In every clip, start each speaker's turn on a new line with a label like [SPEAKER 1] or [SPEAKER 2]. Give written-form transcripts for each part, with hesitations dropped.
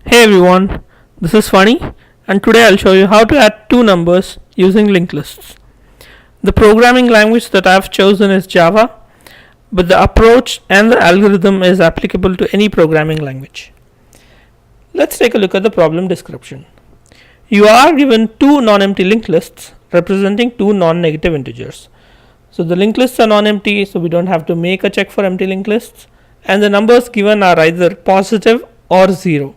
[SPEAKER 1] Hey everyone, this is Phani and today I'll show you how to add two numbers using linked lists. The programming language that I've chosen is Java, but the approach and the algorithm is applicable to any programming language. Let's take a look at the problem description. You are given two non-empty linked lists representing two non-negative integers. So the linked lists are non-empty, so we don't have to make a check for empty linked lists, and the numbers given are either positive or 0.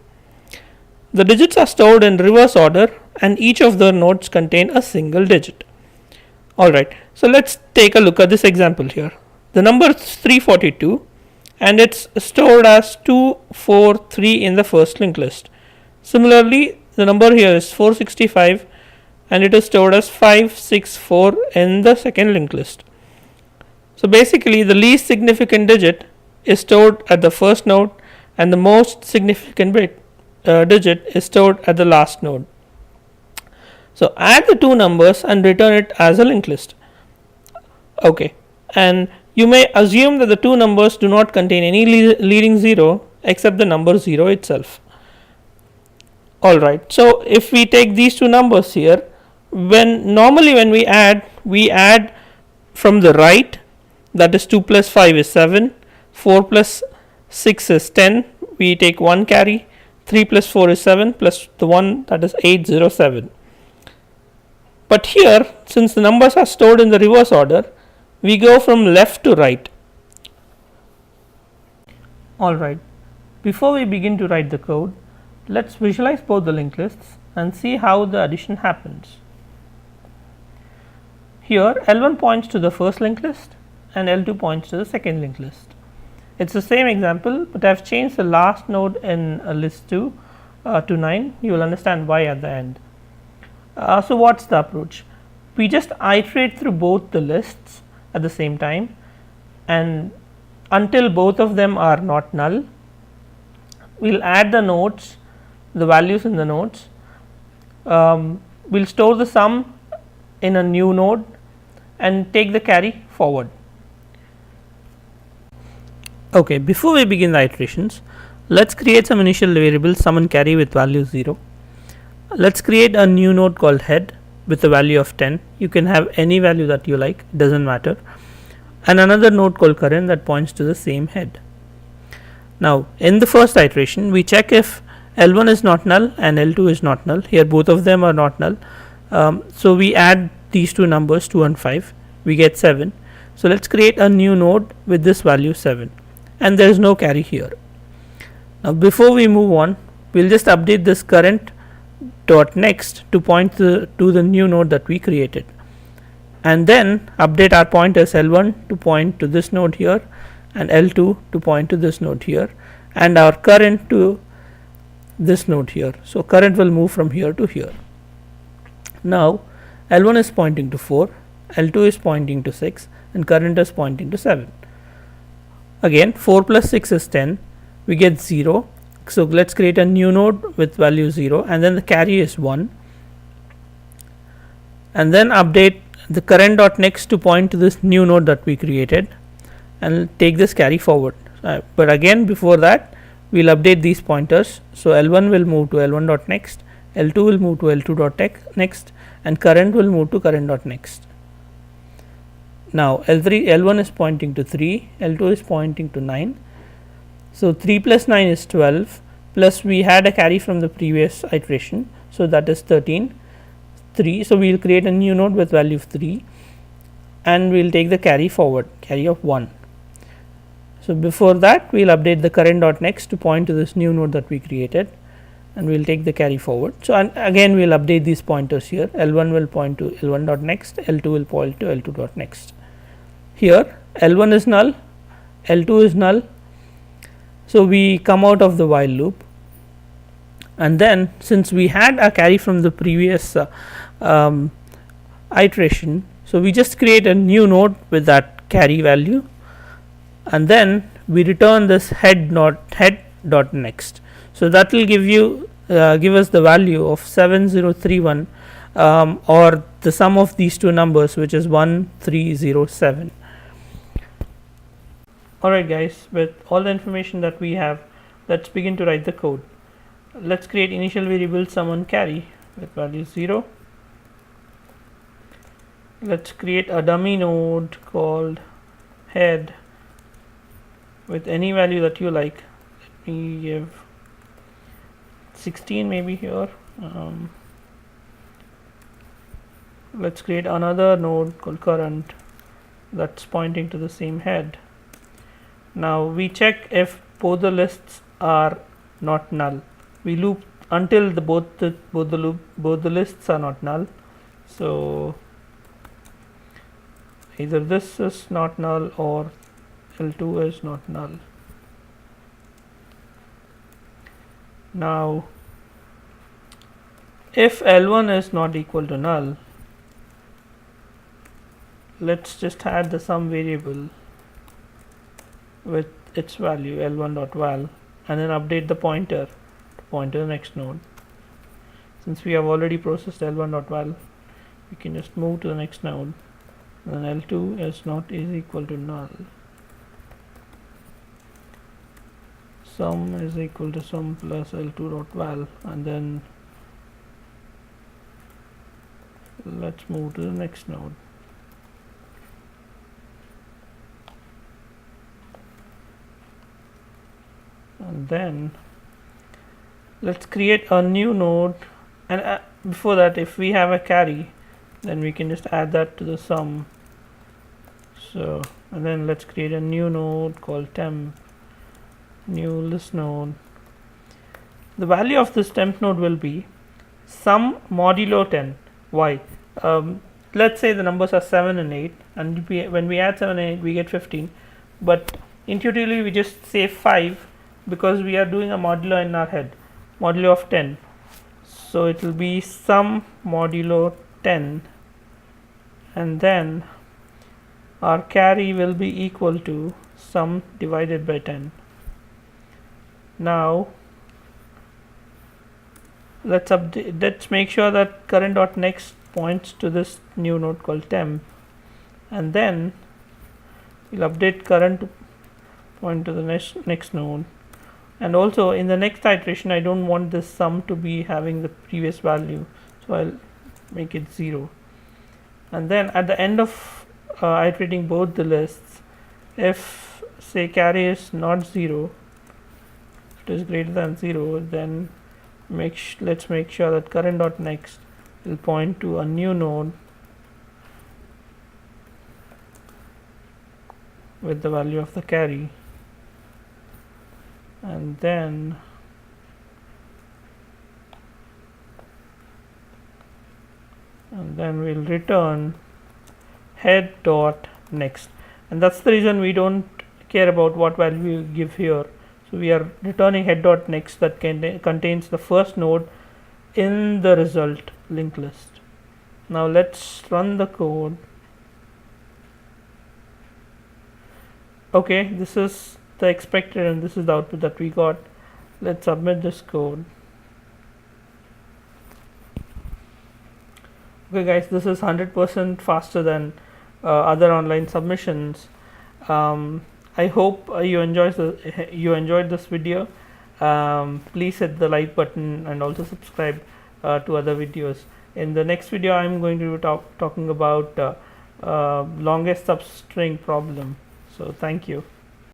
[SPEAKER 1] The digits are stored in reverse order and each of the nodes contain a single digit. Alright, so let's take a look at this example here. The number is 342 and it's stored as 243 in the first linked list. Similarly, the number here is 465 and it is stored as 564 in the second linked list. So basically the least significant digit is stored at the first node and the most significant digit is stored at the last node. So add the two numbers and return it as a linked list. Okay, and you may assume that the two numbers do not contain any leading 0 except the number 0 itself. Alright, so if we take these two numbers here, normally when we add from the right, that is 2 plus 5 is 7, 4 plus 6 is 10, we take 1 carry, 3 plus 4 is 7 plus the 1, that is 807. But here, since the numbers are stored in the reverse order, we go from left to right. Alright, before we begin to write the code, let's visualize both the linked lists and see how the addition happens. Here L1 points to the first linked list and L2 points to the second linked list. It's the same example, but I've changed the last node in list 2 to 9. You will understand why at the end. So what's the approach? We just iterate through both the lists at the same time, and until both of them are not null, we'll add the nodes, the values in the nodes. We'll store the sum in a new node and take the carry forward. Okay, before we begin the iterations, let's create some initial variables sum and carry with value 0. Let's create a new node called head with a value of 10. You can have any value that you like, doesn't matter. And another node called current that points to the same head. Now in the first iteration, we check if L1 is not null and L2 is not null. Here both of them are not null. So we add these two numbers 2 and 5, we get 7. So let's create a new node with this value 7. And there is no carry here. Now before we move on, we'll just update this current dot next to point to the new node that we created, and then update our pointers L1 to point to this node here and L2 to point to this node here, and our current to this node here. So current will move from here to here. Now L1 is pointing to 4, L2 is pointing to 6, and current is pointing to 7. Again 4 plus 6 is 10, we get 0. So let's create a new node with value 0 and then the carry is 1, and then update the current dot next to point to this new node that we created and take this carry forward. But again before that we'll update these pointers. So L1 will move to L1 dot next, L2 will move to L2 dot next, and current will move to current dot next. Now L1 is pointing to 3, L2 is pointing to 9. So 3 plus 9 is 12, plus we had a carry from the previous iteration, so that is 13, 3. So we will create a new node with value of 3 and we will take the carry forward, carry of 1. So before that we will update the current dot next to point to this new node that we created and we will take the carry forward. So again we will update these pointers here. L1 will point to L1 dot next, L2 will point to L2 dot next. Here L1 is null, L2 is null. So we come out of the while loop, and then since we had a carry from the previous iteration, so we just create a new node with that carry value, and then we return this head dot next. So that will give us the value of 7031 or the sum of these two numbers, which is 1307. Alright guys, with all the information that we have, let's begin to write the code. let's create initial variable sum and carry with value 0. Let's create a dummy node called head with any value that you like. Let me give 16 maybe here. Let's create another node called current that's pointing to the same head. Now we check if both the lists are not null. We loop until both the lists are not null. So either this is not null or L2 is not null. Now if L1 is not equal to null, let's just add the sum variable with its value L1.val and then update the pointer to point to the next node. Since we have already processed L1.val, we can just move to the next node. Then L2 is equal to null. Sum is equal to sum plus L2.val, and then let's move to the next node. And then let's create a new node, and before that, if we have a carry, then we can just add that to the sum. So, and then let's create a new node called temp, new list node. The value of this temp node will be sum modulo 10. Why? Let's say the numbers are 7 and 8, and when we add 7 and 8 we get 15, but intuitively we just say 5 because we are doing a modulo in our head, modulo of 10. So it will be sum modulo 10, and then our carry will be equal to sum divided by 10. Now let's make sure that current.next points to this new node called temp, and then we'll update current to point to the next node. And also in the next iteration I don't want this sum to be having the previous value, so I'll make it 0. And then at the end of iterating both the lists, if say carry is not 0, it is greater than 0, then let's make sure that current.next will point to a new node with the value of the carry. And then we'll return head dot next, and that's the reason we don't care about what value we give here. So we are returning head dot next that contains the first node in the result linked list. Now let's run the code. Okay, this is the expected and this is the output that we got. Let's submit this code. Okay guys, this is 100% faster than other online submissions. I hope you enjoyed this video. Please hit the like button and also subscribe to other videos. In the next video I'm going to be talking about longest substring problem. So thank you.